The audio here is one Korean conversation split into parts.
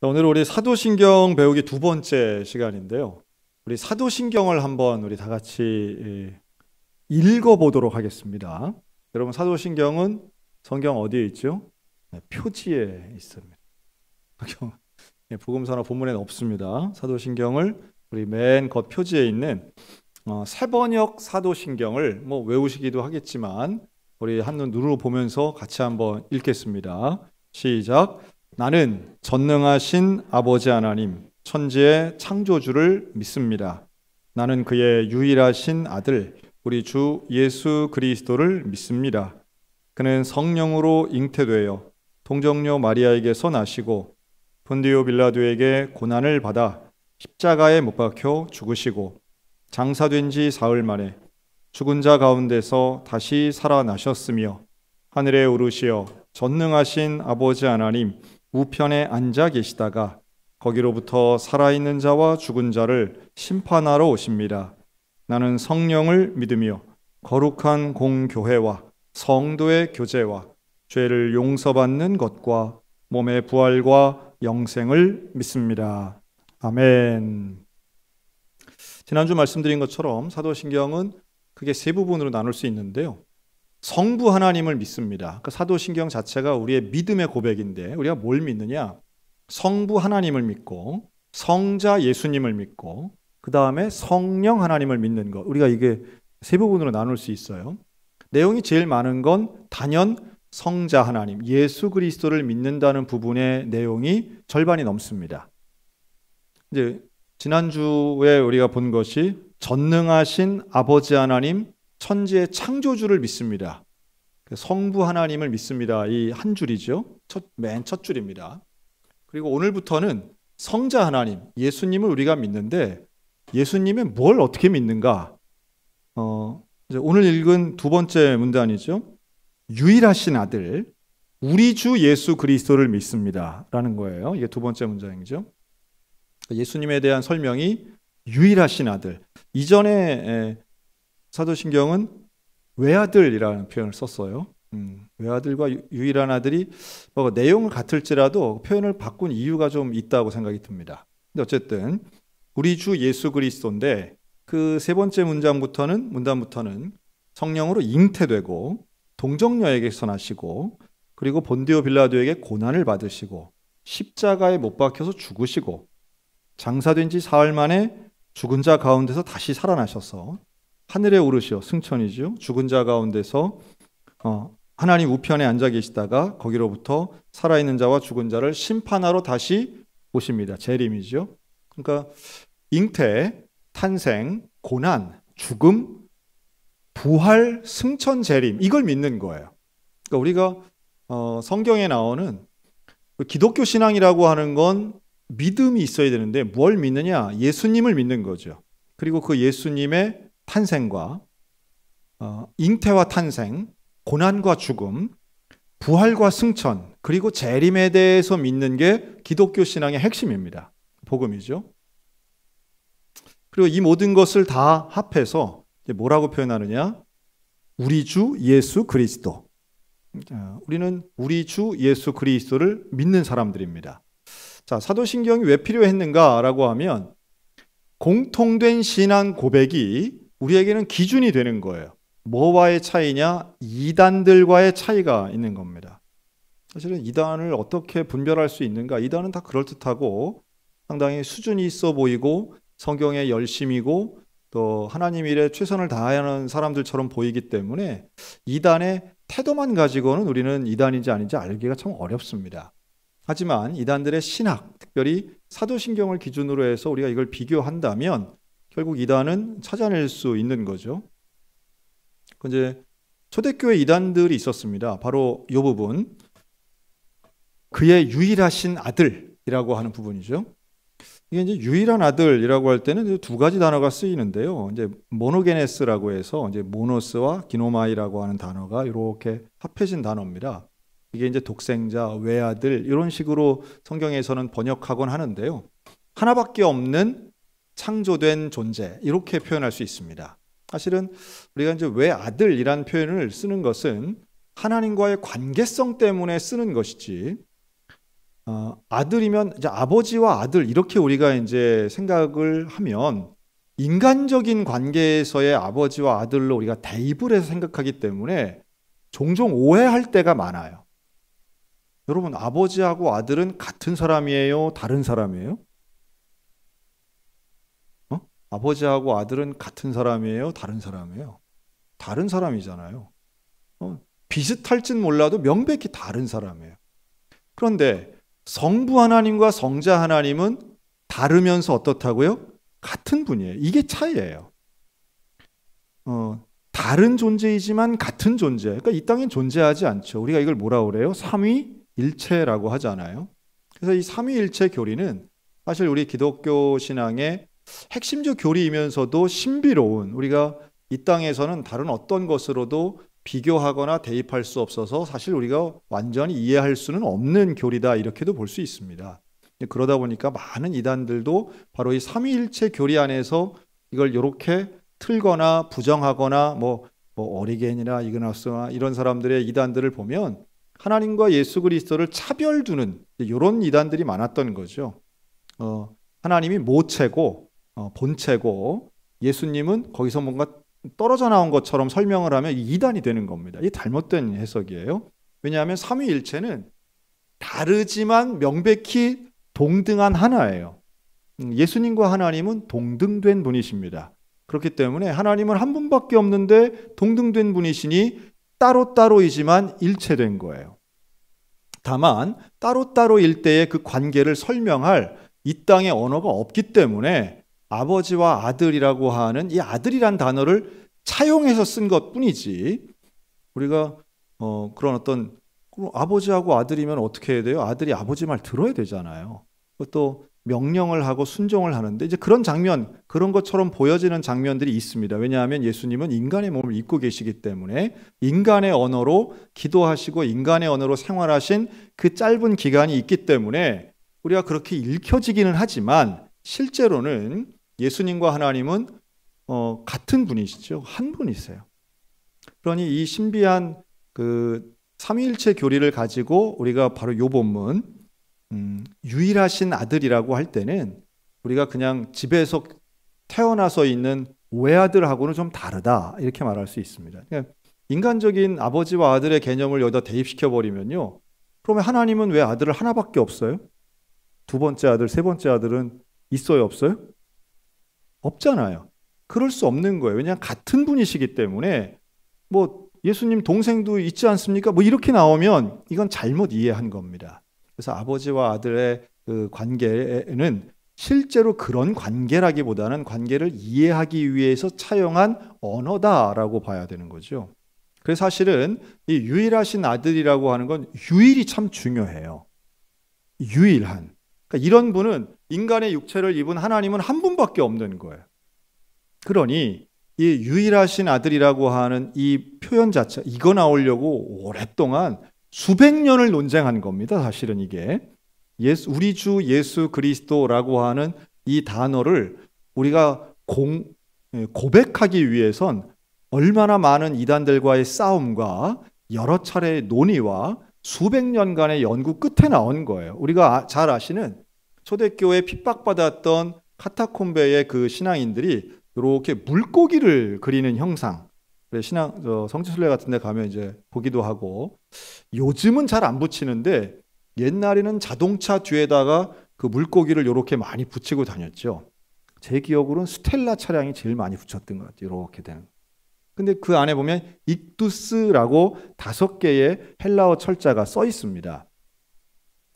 오늘 우리 사도신경 배우기 두 번째 시간인데요. 우리 사도신경을 한번 우리 다 같이 읽어보도록 하겠습니다. 여러분, 사도신경은 성경 어디에 있죠? 네, 표지에 있습니다. 복음서나 본문에는 없습니다. 사도신경을 우리 맨 겉 표지에 있는 세번역 사도신경을 외우시기도 하겠지만 우리 한눈 눈으로 보면서 같이 한번 읽겠습니다. 시작. 나는 전능하신 아버지 하나님, 천지의 창조주를 믿습니다. 나는 그의 유일하신 아들, 우리 주 예수 그리스도를 믿습니다. 그는 성령으로 잉태되어 동정녀 마리아에게서 나시고 본디오 빌라도에게 고난을 받아 십자가에 못 박혀 죽으시고 장사된 지 사흘 만에 죽은 자 가운데서 다시 살아나셨으며 하늘에 오르시어 전능하신 아버지 하나님 우편에 앉아 계시다가 거기로부터 살아있는 자와 죽은 자를 심판하러 오십니다. 나는 성령을 믿으며 거룩한 공교회와 성도의 교제와 죄를 용서받는 것과 몸의 부활과 영생을 믿습니다. 아멘. 지난주 말씀드린 것처럼 사도신경은 크게 세 부분으로 나눌 수 있는데요. 성부 하나님을 믿습니다. 그 사도신경 자체가 우리의 믿음의 고백인데 우리가 뭘 믿느냐? 성부 하나님을 믿고 성자 예수님을 믿고 그 다음에 성령 하나님을 믿는 것. 우리가 이게 세 부분으로 나눌 수 있어요. 내용이 제일 많은 건 단연 성자 하나님, 예수 그리스도를 믿는다는 부분의 내용이 절반이 넘습니다. 이제 지난주에 우리가 본 것이 전능하신 아버지 하나님, 천지의 창조주를 믿습니다. 성부 하나님을 믿습니다. 이 한 줄이죠. 맨 첫 줄입니다. 그리고 오늘부터는 성자 하나님, 예수님을 우리가 믿는데 예수님의 뭘 어떻게 믿는가? 이제 오늘 읽은 두 번째 문단이죠. 유일하신 아들, 우리 주 예수 그리스도를 믿습니다. 라는 거예요. 이게 두 번째 문장이죠. 예수님에 대한 설명이 유일하신 아들. 이전에 사도신경은 외아들이라는 표현을 썼어요. 외아들과 유일한 아들이 내용은 같을지라도 표현을 바꾼 이유가 좀 있다고 생각이 듭니다. 근데 어쨌든 우리 주 예수 그리스도인데 그 세 번째 문단부터는 성령으로 잉태되고 동정녀에게서 나시고 그리고 본디오 빌라도에게 고난을 받으시고 십자가에 못 박혀서 죽으시고 장사된 지 사흘 만에 죽은 자 가운데서 다시 살아나셔서 하늘에 오르시어 승천이죠. 죽은 자 가운데서 하나님 우편에 앉아 계시다가 거기로부터 살아있는 자와 죽은 자를 심판하러 다시 오십니다. 재림이죠. 그러니까 잉태, 탄생, 고난, 죽음, 부활, 승천, 재림 이걸 믿는 거예요. 그러니까 우리가 성경에 나오는 기독교 신앙이라고 하는 건 믿음이 있어야 되는데 뭘 믿느냐? 예수님을 믿는 거죠. 그리고 그 예수님의 탄생과 잉태와 탄생, 고난과 죽음, 부활과 승천, 그리고 재림에 대해서 믿는 게 기독교 신앙의 핵심입니다. 복음이죠. 그리고 이 모든 것을 다 합해서 뭐라고 표현하느냐? 우리 주 예수 그리스도. 우리는 우리 주 예수 그리스도를 믿는 사람들입니다. 자, 사도신경이 왜 필요했는가라고 하면 공통된 신앙 고백이 우리에게는 기준이 되는 거예요. 뭐와의 차이냐? 이단들과의 차이가 있는 겁니다. 사실은 이단을 어떻게 분별할 수 있는가? 이단은 다 그럴듯하고 상당히 수준이 있어 보이고 성경에 열심이고 또 하나님 일에 최선을 다하는 사람들처럼 보이기 때문에 이단의 태도만 가지고는 우리는 이단인지 아닌지 알기가 참 어렵습니다. 하지만 이단들의 신학, 특별히 사도신경을 기준으로 해서 우리가 이걸 비교한다면 결국 이단은 찾아낼 수 있는 거죠. 이제 초대교회 이단들이 있었습니다. 바로 이 부분, 그의 유일하신 아들이라고 하는 부분이죠. 이게 이제 유일한 아들이라고 할 때는 두 가지 단어가 쓰이는데요. 이제 모노게네스라고 해서 이제 모노스와 기노마이라고 하는 단어가 이렇게 합해진 단어입니다. 이게 이제 독생자, 외아들 이런 식으로 성경에서는 번역하곤 하는데요. 하나밖에 없는 창조된 존재 이렇게 표현할 수 있습니다. 사실은 우리가 이제 외아들이란 표현을 쓰는 것은 하나님과의 관계성 때문에 쓰는 것이지 아들이면 이제 아버지와 아들 이렇게 우리가 이제 생각을 하면 인간적인 관계에서의 아버지와 아들로 우리가 대입을 해서 생각하기 때문에 종종 오해할 때가 많아요. 여러분, 아버지하고 아들은 같은 사람이에요? 다른 사람이에요? 아버지하고 아들은 같은 사람이에요? 다른 사람이에요? 다른 사람이잖아요. 비슷할진 몰라도 명백히 다른 사람이에요. 그런데 성부 하나님과 성자 하나님은 다르면서 어떻다고요? 같은 분이에요. 이게 차이예요. 다른 존재이지만 같은 존재. 그러니까 이 땅엔 존재하지 않죠. 우리가 이걸 뭐라 그래요? 삼위일체라고 하잖아요. 그래서 이 삼위일체 교리는 사실 우리 기독교 신앙의 핵심적 교리이면서도 신비로운, 우리가 이 땅에서는 다른 어떤 것으로도 비교하거나 대입할 수 없어서 사실 우리가 완전히 이해할 수는 없는 교리다, 이렇게도 볼 수 있습니다. 그러다 보니까 많은 이단들도 바로 이 삼위일체 교리 안에서 이걸 이렇게 틀거나 부정하거나 뭐 어리겐이나 이그나스나 이런 사람들의 이단들을 보면 하나님과 예수 그리스도를 차별두는 이런 이단들이 많았던 거죠. 하나님이 모체고 본체고 예수님은 거기서 뭔가 떨어져 나온 것처럼 설명을 하면 이단이 되는 겁니다. 이게 잘못된 해석이에요. 왜냐하면 삼위일체는 다르지만 명백히 동등한 하나예요. 예수님과 하나님은 동등된 분이십니다. 그렇기 때문에 하나님은 한 분밖에 없는데 동등된 분이시니 따로따로이지만 일체된 거예요. 다만 따로따로일 때의 그 관계를 설명할 이 땅의 언어가 없기 때문에 아버지와 아들이라고 하는 이 아들이란 단어를 차용해서 쓴 것뿐이지, 우리가 그런 어떤 아버지하고 아들이면 어떻게 해야 돼요? 아들이 아버지 말 들어야 되잖아요. 또 명령을 하고 순종을 하는데 이제 그런 장면, 그런 것처럼 보여지는 장면들이 있습니다. 왜냐하면 예수님은 인간의 몸을 입고 계시기 때문에 인간의 언어로 기도하시고 인간의 언어로 생활하신 그 짧은 기간이 있기 때문에 우리가 그렇게 읽혀지기는 하지만 실제로는 예수님과 하나님은 같은 분이시죠. 한 분이세요. 그러니 이 신비한 그 삼위일체 교리를 가지고 우리가 바로 요 본문 유일하신 아들이라고 할 때는 우리가 그냥 집에서 태어나서 있는 외아들하고는 좀 다르다, 이렇게 말할 수 있습니다. 그러니까 인간적인 아버지와 아들의 개념을 여기다 대입시켜 버리면요, 그러면 하나님은 왜 아들을 하나밖에 없어요? 두 번째 아들, 세 번째 아들은 있어요, 없어요? 없잖아요. 그럴 수 없는 거예요. 왜냐하면 같은 분이시기 때문에. 뭐 예수님 동생도 있지 않습니까? 뭐 이렇게 나오면 이건 잘못 이해한 겁니다. 그래서 아버지와 아들의 그 관계는 실제로 그런 관계라기보다는 관계를 이해하기 위해서 차용한 언어다라고 봐야 되는 거죠. 그래서 사실은 이 유일하신 아들이라고 하는 건 유일이 참 중요해요. 유일한. 그러니까 이런 분은, 인간의 육체를 입은 하나님은 한 분밖에 없는 거예요. 그러니 이 유일하신 아들이라고 하는 이 표현 자체, 이거 나오려고 오랫동안 수백 년을 논쟁한 겁니다. 사실은 이게 우리 주 예수 그리스도라고 하는 이 단어를 우리가 고백하기 위해선 얼마나 많은 이단들과의 싸움과 여러 차례의 논의와 수백 년간의 연구 끝에 나온 거예요. 우리가 잘 아시는 초대교회에 핍박받았던 카타콤베의 그 신앙인들이 이렇게 물고기를 그리는 형상, 성지순례 같은 데 가면 이제 보기도 하고, 요즘은 잘 안 붙이는데 옛날에는 자동차 뒤에다가 그 물고기를 이렇게 많이 붙이고 다녔죠. 제 기억으로는 스텔라 차량이 제일 많이 붙였던 것 같아요. 이렇게 되는. 근데 그 안에 보면 익두스라고 5개의 헬라어 철자가 써 있습니다.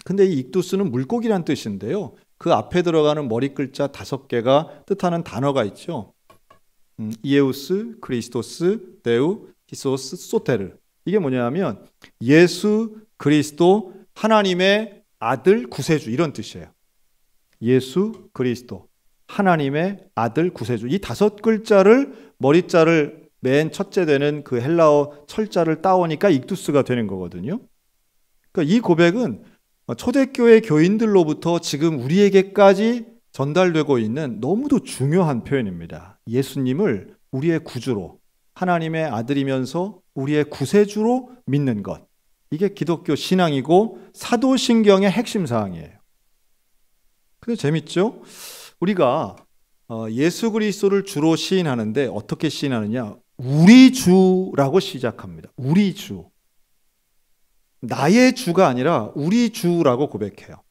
근데 이 익두스는 물고기란 뜻인데요. 그 앞에 들어가는 머리 글자 5개가 뜻하는 단어가 있죠. 이에우스, 크리스토스, 데우, 히소스, 소테르. 이게 뭐냐면 예수 그리스도, 하나님의 아들 구세주, 이런 뜻이에요. 예수 그리스도, 하나님의 아들 구세주. 이 5글자를 머리자를 맨 첫째 되는 그 헬라어 철자를 따오니까 익두스가 되는 거거든요. 그러니까 이 고백은 초대교회 교인들로부터 지금 우리에게까지 전달되고 있는 너무도 중요한 표현입니다. 예수님을 우리의 구주로, 하나님의 아들이면서 우리의 구세주로 믿는 것. 이게 기독교 신앙이고 사도신경의 핵심 사항이에요. 근데 재밌죠? 우리가 예수 그리스도를 주로 시인하는데 어떻게 시인하느냐? 우리 주라고 시작합니다. 우리 주. 나의 주가 아니라 우리 주라고 고백해요.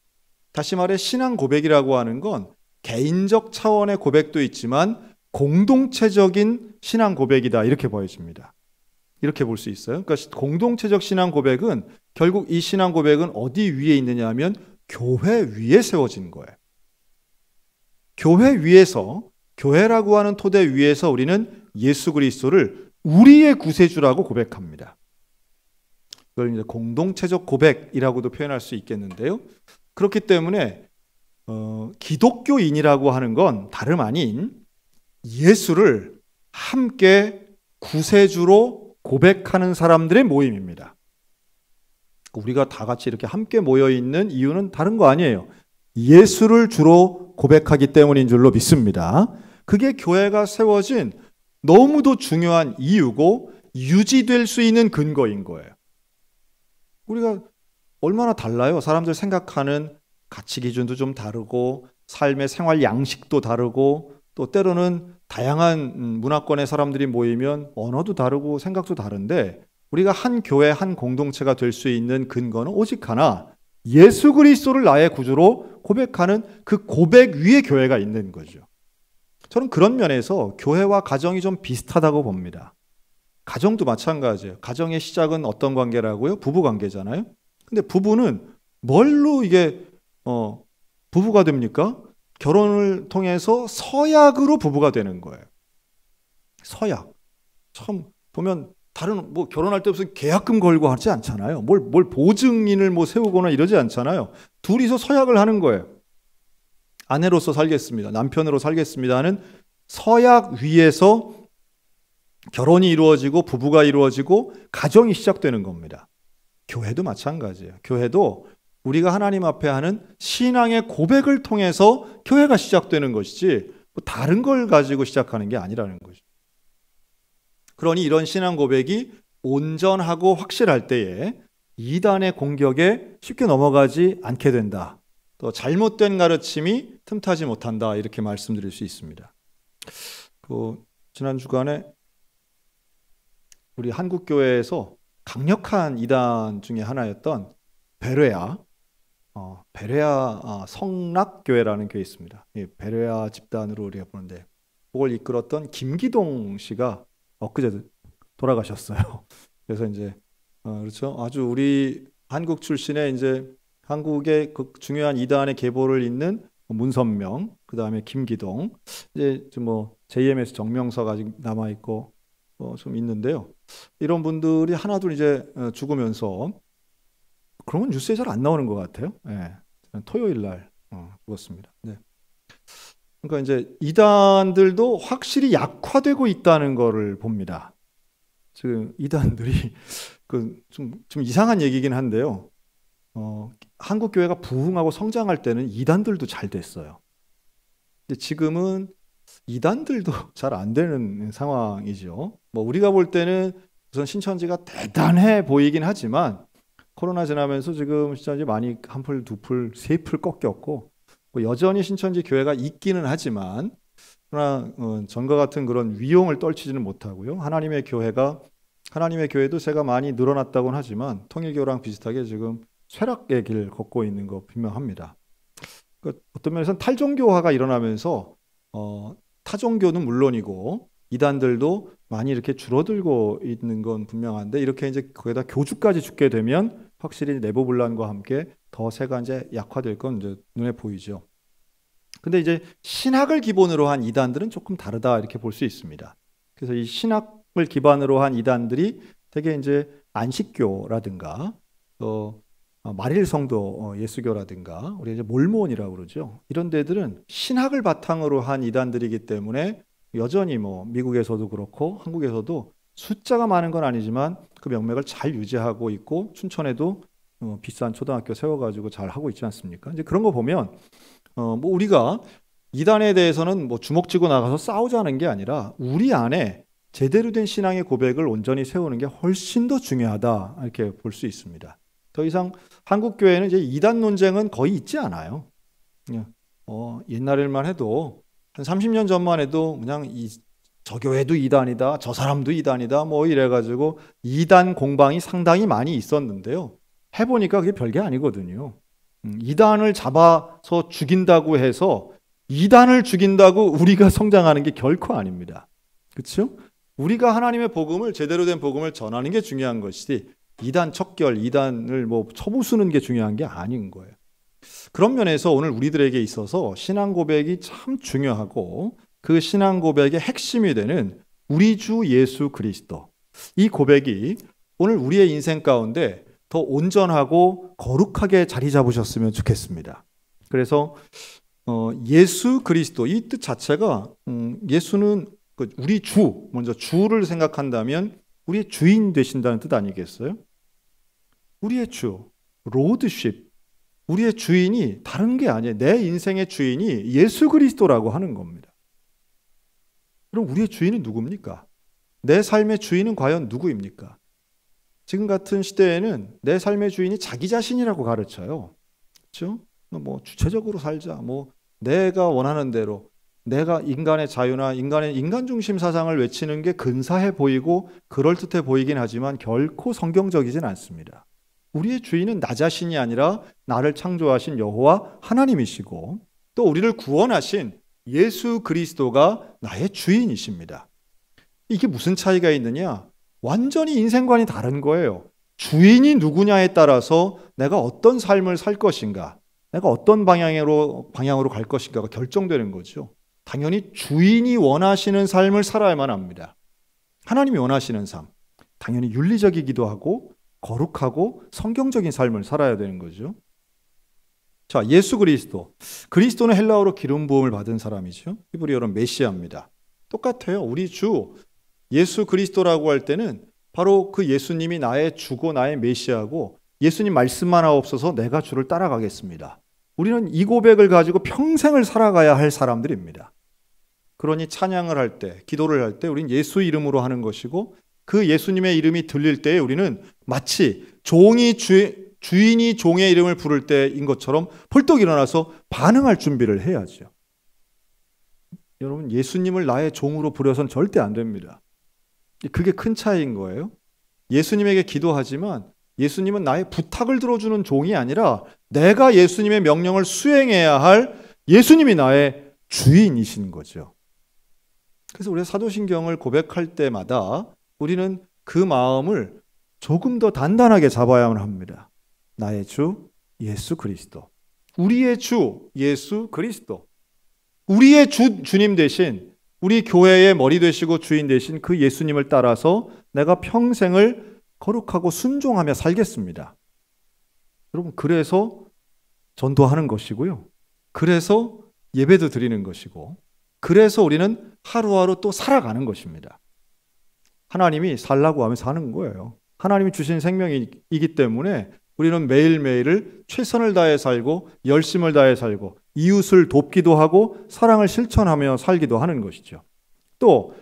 다시 말해 신앙 고백이라고 하는 건 개인적 차원의 고백도 있지만 공동체적인 신앙 고백이다 이렇게 보여집니다. 이렇게 볼 수 있어요. 그러니까 공동체적 신앙 고백은 결국 이 신앙 고백은 어디 위에 있느냐 하면 교회 위에 세워진 거예요. 교회 위에서, 교회라고 하는 토대 위에서 우리는 예수 그리스도를 우리의 구세주라고 고백합니다. 그걸 이제 공동체적 고백이라고도 표현할 수 있겠는데요. 그렇기 때문에 기독교인이라고 하는 건 다름 아닌 예수를 함께 구세주로 고백하는 사람들의 모임입니다. 우리가 다 같이 이렇게 함께 모여 있는 이유는 다른 거 아니에요. 예수를 주로 고백하기 때문인 줄로 믿습니다. 그게 교회가 세워진 너무도 중요한 이유고 유지될 수 있는 근거인 거예요. 우리가 얼마나 달라요? 사람들 생각하는 가치 기준도 좀 다르고 삶의 생활 양식도 다르고 또 때로는 다양한 문화권의 사람들이 모이면 언어도 다르고 생각도 다른데 우리가 한 교회, 한 공동체가 될 수 있는 근거는 오직 하나, 예수 그리스도를 나의 구주로 고백하는 그 고백 위에 교회가 있는 거죠. 저는 그런 면에서 교회와 가정이 좀 비슷하다고 봅니다. 가정도 마찬가지예요. 가정의 시작은 어떤 관계라고요? 부부 관계잖아요. 근데 부부는 뭘로 이게 부부가 됩니까? 결혼을 통해서 서약으로 부부가 되는 거예요. 서약. 처음 보면 다른 결혼할 때 무슨 계약금 걸고 하지 않잖아요. 뭘 보증인을 세우거나 이러지 않잖아요. 둘이서 서약을 하는 거예요. 아내로서 살겠습니다. 남편으로 살겠습니다 하는 서약 위에서 결혼이 이루어지고 부부가 이루어지고 가정이 시작되는 겁니다. 교회도 마찬가지예요. 교회도 우리가 하나님 앞에 하는 신앙의 고백을 통해서 교회가 시작되는 것이지 다른 걸 가지고 시작하는 게 아니라는 거죠. 그러니 이런 신앙 고백이 온전하고 확실할 때에 이단의 공격에 쉽게 넘어가지 않게 된다. 또 잘못된 가르침이 틈타지 못한다. 이렇게 말씀드릴 수 있습니다. 지난 주간에 우리 한국교회에서 강력한 이단 중에 하나였던 베레아 성락교회라는 교회 있습니다. 베레아 집단으로 우리가 보는데 그걸 이끌었던 김기동 씨가 엊그제 돌아가셨어요. 그래서 이제 그렇죠. 아주 우리 한국 출신의 이제 한국의 그 중요한 이단의 계보를 잇는 문선명, 그 다음에 김기동, 이제 JMS 정명서가 아직 남아 있고 좀 있는데요. 이런 분들이 하나둘 이제 죽으면서 그런 건 뉴스에 잘 안 나오는 것 같아요. 네. 토요일 날 죽었습니다. 네. 그러니까 이제 이단들도 확실히 약화되고 있다는 것을 봅니다. 지금 이단들이 좀 이상한 얘기긴 한데요. 한국 교회가 부흥하고 성장할 때는 이단들도 잘 됐어요. 근데 지금은 이단들도 잘 안 되는 상황이죠. 우리가 볼 때는 우선 신천지가 대단해 보이긴 하지만 코로나 지나면서 지금 신천지 많이 한 풀, 두 풀, 세 풀 꺾였고 여전히 신천지 교회가 있기는 하지만 그러나 전과 같은 그런 위용을 떨치지는 못하고요. 하나님의 교회도 제가 많이 늘어났다고는 하지만 통일교랑 비슷하게 지금 쇠락의 길 걷고 있는 거 분명합니다. 어떤 면에서는 탈종교화가 일어나면서 타종교는 물론이고 이단들도 많이 이렇게 줄어들고 있는 건 분명한데 이렇게 이제 거기다 교주까지 죽게 되면 확실히 내부 분란과 함께 더 세가 이제 약화될 건 이제 눈에 보이죠. 근데 이제 신학을 기본으로 한 이단들은 조금 다르다 이렇게 볼 수 있습니다. 그래서 이 신학을 기반으로 한 이단들이 되게 이제 안식교라든가 또 마릴성도 예수교라든가 우리 이제 몰몬이라고 그러죠. 이런 데들은 신학을 바탕으로 한 이단들이기 때문에 여전히 미국에서도 그렇고 한국에서도 숫자가 많은 건 아니지만 그 명맥을 잘 유지하고 있고 춘천에도 비싼 초등학교 세워가지고 잘 하고 있지 않습니까? 이제 그런 거 보면 우리가 이단에 대해서는 주먹 쥐고 나가서 싸우자는 게 아니라 우리 안에 제대로 된 신앙의 고백을 온전히 세우는 게 훨씬 더 중요하다 이렇게 볼 수 있습니다. 더 이상 한국 교회는 이제 이단 논쟁은 거의 있지 않아요. 옛날에만 해도 한 30년 전만 해도 그냥 저 교회도 이단이다, 저 사람도 이단이다, 뭐 이래가지고 이단 공방이 상당히 많이 있었는데요. 해보니까 그게 별게 아니거든요. 이단을 잡아서 죽인다고 해서 이단을 죽인다고 우리가 성장하는 게 결코 아닙니다. 그렇죠? 우리가 하나님의 복음을 제대로 된 복음을 전하는 게 중요한 것이지 이단 척결, 이단을 뭐 쳐부수는 게 중요한 게 아닌 거예요. 그런 면에서 오늘 우리들에게 있어서 신앙 고백이 참 중요하고 그 신앙 고백의 핵심이 되는 우리 주 예수 그리스도, 이 고백이 오늘 우리의 인생 가운데 더 온전하고 거룩하게 자리 잡으셨으면 좋겠습니다. 그래서 예수 그리스도, 이 뜻 자체가 예수는 우리 주, 먼저 주를 생각한다면 우리의 주인 되신다는 뜻 아니겠어요? 우리의 주, 로드십, 우리의 주인이 다른 게 아니에요. 내 인생의 주인이 예수 그리스도라고 하는 겁니다. 그럼 우리의 주인은 누굽니까? 내 삶의 주인은 과연 누구입니까? 지금 같은 시대에는 내 삶의 주인이 자기 자신이라고 가르쳐요. 그렇죠? 뭐 주체적으로 살자, 뭐 내가 원하는 대로, 내가 인간의 자유나 인간 중심 사상을 외치는 게 근사해 보이고 그럴듯해 보이긴 하지만 결코 성경적이진 않습니다. 우리의 주인은 나 자신이 아니라 나를 창조하신 여호와 하나님이시고 또 우리를 구원하신 예수 그리스도가 나의 주인이십니다. 이게 무슨 차이가 있느냐? 완전히 인생관이 다른 거예요. 주인이 누구냐에 따라서 내가 어떤 삶을 살 것인가, 내가 어떤 방향으로 갈 것인가가 결정되는 거죠. 당연히 주인이 원하시는 삶을 살아야만 합니다. 하나님이 원하시는 삶, 당연히 윤리적이기도 하고 거룩하고 성경적인 삶을 살아야 되는 거죠. 자, 예수 그리스도. 그리스도는 헬라어로 기름 부음을 받은 사람이죠. 히브리어로는 메시아입니다. 똑같아요. 우리 주 예수 그리스도라고 할 때는 바로 그 예수님이 나의 주고 나의 메시아고 예수님 말씀만 없어서 내가 주를 따라가겠습니다. 우리는 이 고백을 가지고 평생을 살아가야 할 사람들입니다. 그러니 찬양을 할 때, 기도를 할 때 우리는 예수 이름으로 하는 것이고 그 예수님의 이름이 들릴 때에 우리는 마치 주인이 종의 이름을 부를 때인 것처럼 벌떡 일어나서 반응할 준비를 해야죠. 여러분, 예수님을 나의 종으로 부려선 절대 안 됩니다. 그게 큰 차이인 거예요. 예수님에게 기도하지만 예수님은 나의 부탁을 들어주는 종이 아니라 내가 예수님의 명령을 수행해야 할 예수님이 나의 주인이신 거죠. 그래서 우리가 사도신경을 고백할 때마다 우리는 그 마음을 조금 더 단단하게 잡아야만 합니다. 나의 주 예수 그리스도, 우리의 주 예수 그리스도, 우리의 주님 대신 우리 교회의 머리 되시고 주인 되신 그 예수님을 따라서 내가 평생을 거룩하고 순종하며 살겠습니다. 여러분, 그래서 전도하는 것이고요. 그래서 예배도 드리는 것이고 그래서 우리는 하루하루 또 살아가는 것입니다. 하나님이 살라고 하면 사는 거예요. 하나님이 주신 생명이기 때문에 우리는 매일매일을 최선을 다해 살고 열심을 다해 살고 이웃을 돕기도 하고 사랑을 실천하며 살기도 하는 것이죠. 또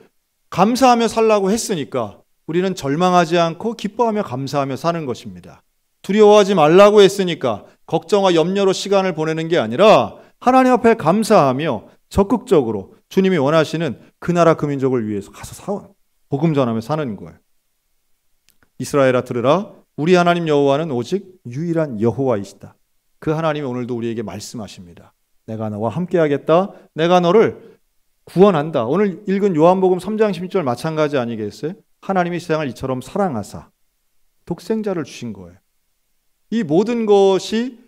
감사하며 살라고 했으니까 우리는 절망하지 않고 기뻐하며 감사하며 사는 것입니다. 두려워하지 말라고 했으니까 걱정과 염려로 시간을 보내는 게 아니라 하나님 앞에 감사하며 적극적으로 주님이 원하시는 그 나라 그 민족을 위해서 가서 복음 전하며 사는 거예요. 이스라엘아 들으라, 우리 하나님 여호와는 오직 유일한 여호와이시다. 그 하나님이 오늘도 우리에게 말씀하십니다. 내가 너와 함께하겠다. 내가 너를 구원한다. 오늘 읽은 요한복음 3장 16절 마찬가지 아니겠어요? 하나님이 세상을 이처럼 사랑하사 독생자를 주신 거예요. 이 모든 것이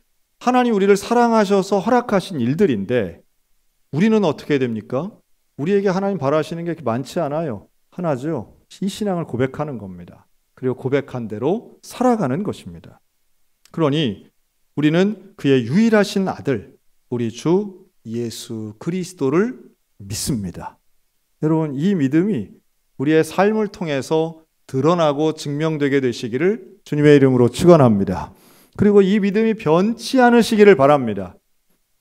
하나님 우리를 사랑하셔서 허락하신 일들인데 우리는 어떻게 됩니까? 우리에게 하나님 바라시는 게 많지 않아요. 하나죠. 이 신앙을 고백하는 겁니다. 그리고 고백한 대로 살아가는 것입니다. 그러니 우리는 그의 유일하신 아들 우리 주 예수 그리스도를 믿습니다. 여러분, 이 믿음이 우리의 삶을 통해서 드러나고 증명되게 되시기를 주님의 이름으로 축원합니다. 그리고 이 믿음이 변치 않으시기를 바랍니다.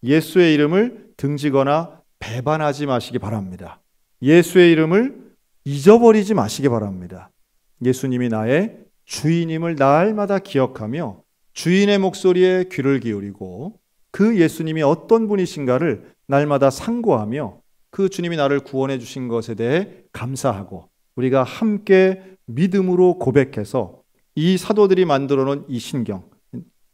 예수의 이름을 등지거나 배반하지 마시기 바랍니다. 예수의 이름을 잊어버리지 마시기 바랍니다. 예수님이 나의 주인임을 날마다 기억하며 주인의 목소리에 귀를 기울이고 그 예수님이 어떤 분이신가를 날마다 상고하며 그 주님이 나를 구원해 주신 것에 대해 감사하고 우리가 함께 믿음으로 고백해서 이 사도들이 만들어 놓은 이 신경,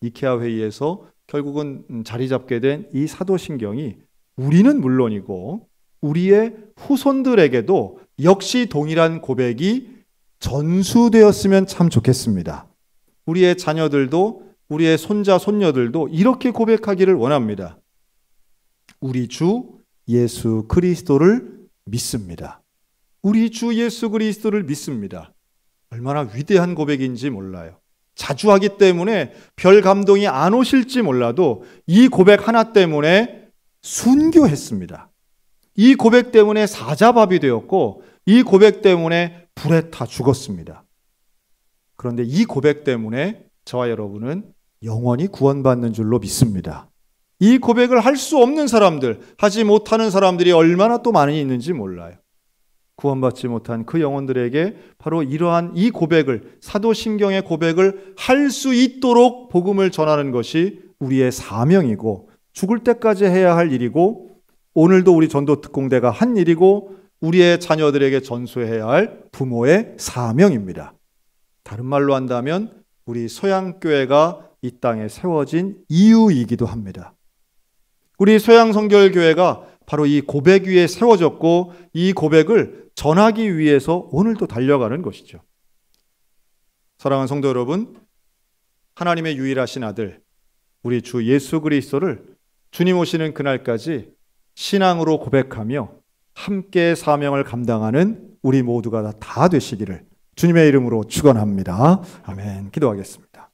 니케아 회의에서 결국은 자리 잡게 된 이 사도신경이 우리는 물론이고 우리의 후손들에게도 역시 동일한 고백이 전수되었으면 참 좋겠습니다. 우리의 자녀들도 우리의 손자, 손녀들도 이렇게 고백하기를 원합니다. 우리 주 예수 그리스도를 믿습니다. 우리 주 예수 그리스도를 믿습니다. 얼마나 위대한 고백인지 몰라요. 자주 하기 때문에 별 감동이 안 오실지 몰라도 이 고백 하나 때문에 순교했습니다. 이 고백 때문에 사자밥이 되었고 이 고백 때문에 불에 타 죽었습니다. 그런데 이 고백 때문에 저와 여러분은 영원히 구원받는 줄로 믿습니다. 이 고백을 할 수 없는 사람들, 하지 못하는 사람들이 얼마나 또 많이 있는지 몰라요. 구원받지 못한 그 영혼들에게 바로 이러한 이 고백을, 사도신경의 고백을 할 수 있도록 복음을 전하는 것이 우리의 사명이고 죽을 때까지 해야 할 일이고 오늘도 우리 전도특공대가 한 일이고 우리의 자녀들에게 전수해야 할 부모의 사명입니다. 다른 말로 한다면 우리 소양교회가 이 땅에 세워진 이유이기도 합니다. 우리 소양성결교회가 바로 이 고백 위에 세워졌고 이 고백을 전하기 위해서 오늘도 달려가는 것이죠. 사랑하는 성도 여러분, 하나님의 유일하신 아들 우리 주 예수 그리스도를 주님 오시는 그날까지 신앙으로 고백하며 함께 사명을 감당하는 우리 모두가 다 되시기를 주님의 이름으로 축원합니다. 아멘. 기도하겠습니다.